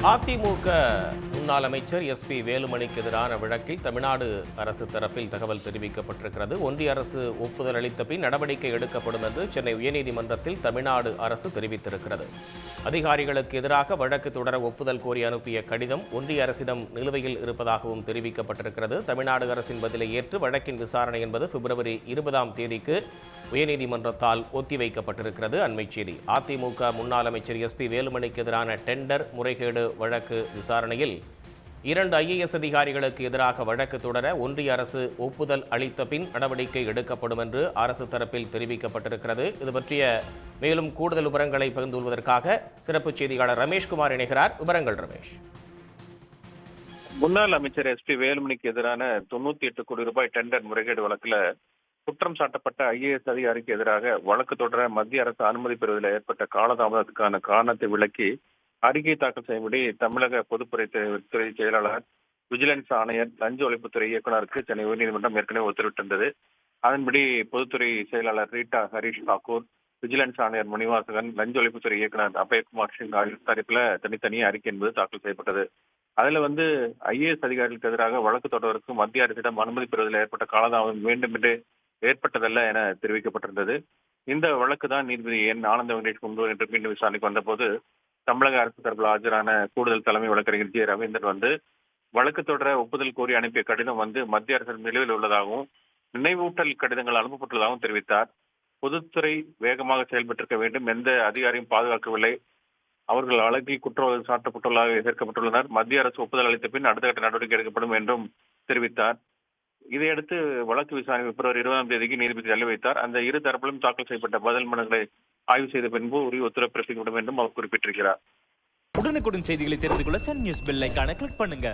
அதிமுக முன்னாள் அமைச்சர் எஸ்பி வேலுமணிக்கு எதிரான வழக்கில் தமிழ்நாடு அரசு தரப்பில் தகவல் தெரிவிக்கப்பட்டிருக்கிறது. ஒன்றிய அரசு ஒப்புதல் அளித்த பின் நடவடிக்கை எடுக்கப்படும் என்று சென்னை உயர்நீதிமன்றத்தில் தமிழ்நாடு அரசு தெரிவித்திருக்கிறது. அதிகாரிகளுக்கு எதிராக வழக்கு தொடர ஒப்புதல் கோரி அனுப்பிய கடிதம் ஒன்றிய அரசிடம் நிலுவையில் இருப்பதாகவும் தெரிவிக்கப்பட்டிருக்கிறது. தமிழ்நாடு அரசின் பதிலை ஏற்று வழக்கின் விசாரணை என்பது பிப்ரவரி 20ஆம் தேதிக்கு உயர்நீதிமன்றத்தால் ஒத்திவைக்கப்பட்டிருக்கிறது. அண்மைச் செய்தி. அதிமுக முன்னாள் அமைச்சர் எஸ்பி வேலுமணிக்கு எதிரான டெண்டர் முறைகேடு வழக்கு விசாரணையில் 2 IAS அதிகாரிகளுக்கு எதிராக வழக்கு தொடர ஒன்றிய அரசு ஒப்புதல் அளித்த பின் நடவடிக்கை எடுக்கப்படும் என்று அரசு தரப்பில் தெரிவிக்கப்பட்டிருக்கிறது. இது பற்றிய மேலும் கூடுதல் விவரங்களை பகிர்ந்து கொள்வதற்காக சிறப்பு செய்தியாளர் ரமேஷ்குமார் இணைகிறார். விவரங்கள் ரமேஷ். முன்னாள் அமைச்சர் எஸ்பி வேலுமணிக்கு எதிரான 98 கோடி ரூபாய் டெண்டர் முறைகேடு வழக்குல குற்றம் சாட்டப்பட்ட IAS அதிகாரிக்கு எதிராக வழக்கு தொடர மத்திய அரசு அனுமதி பெறுவதில் ஏற்பட்ட காலதாமதத்துக்கான காரணத்தை விளக்கி அறிக்கை தாக்கல் செய்யும்படி தமிழக பொதுப்பணித்துறை செயலாளர், விஜிலன்ஸ் ஆணையர், லஞ்ச ஒழிப்புத்துறை இயக்குநருக்கு சென்னை உயர்நீதிமன்றம் ஏற்கனவே உத்தரவிட்டிருந்தது. அதன்படி பொதுத்துறை செயலாளர் ரீட்டா ஹரீஷ் தாக்கூர், விஜிலன்ஸ் ஆணையர் முனிவாசகன், லஞ்ச ஒழிப்புத்துறை இயக்குநர் அபயகுமார் சிங் ஆகியோர் தரப்புல தனித்தனியே அறிக்கை என்பது தாக்கல் செய்யப்பட்டது. அதுல IAS அதிகாரிகளுக்கு எதிராக வழக்கு தொடர்வதற்கு மத்திய அரசிடம் அனுமதி பெறுவதில் ஏற்பட்ட காலதாமதம் வேண்டும் என்று ஏற்பட்டதல்ல என தெரிவிக்கப்பட்டிருந்தது. இந்த வழக்கு தான் நீதிபதி ஆனந்த வெங்கடேஷ் முன்பு என்று மீண்டும் விசாரணைக்கு வந்தபோது தமிழக அரசு தரப்பில் ஆஜரான கூடுதல் தலைமை வழக்கறிஞர் ஜி ரவீந்திரன் வழக்கு தொடர ஒப்புதல் கோரி அனுப்பிய கடிதம் மத்திய அரசின் நிலுவையில் உள்ளதாகவும் நினைவூட்டல் கடிதங்கள் அனுப்பப்பட்டுள்ளதாகவும் தெரிவித்தார். பொதுத்துறை வேகமாக செயல்பட்டிருக்க வேண்டும், எந்த அதிகாரியும் பாதுகாக்கவில்லை, அவர்கள் வழக்கில் குற்றவாளி சாட்டப்பட்டுள்ளதாக சேர்க்கப்பட்டுள்ளனர், மத்திய அரசு ஒப்புதல் அளித்த பின் அடுத்த கட்ட நடவடிக்கை எடுக்கப்படும் என்றும் தெரிவித்தார். இதையடுத்து வழக்கு விசாரணை பிப்ரவரி 20ஆம் தேதிக்கு நீதிபதி தள்ளி வைத்தார். அந்த இரு தரப்பிலும் தாக்கல் செய்யப்பட்ட பதில் மனுக்களை ஆய்வு செய்த பின்பு உரிய உத்தரவு பிறப்பிக்கப்படும் என்றும் அவர் குறிப்பிட்டிருக்கிறார். உடனுக்குடன் செய்திகளை தெரிந்து கொள்ள சன் நியூஸ் பெல் ஐகானை கிளிக் பண்ணுங்க.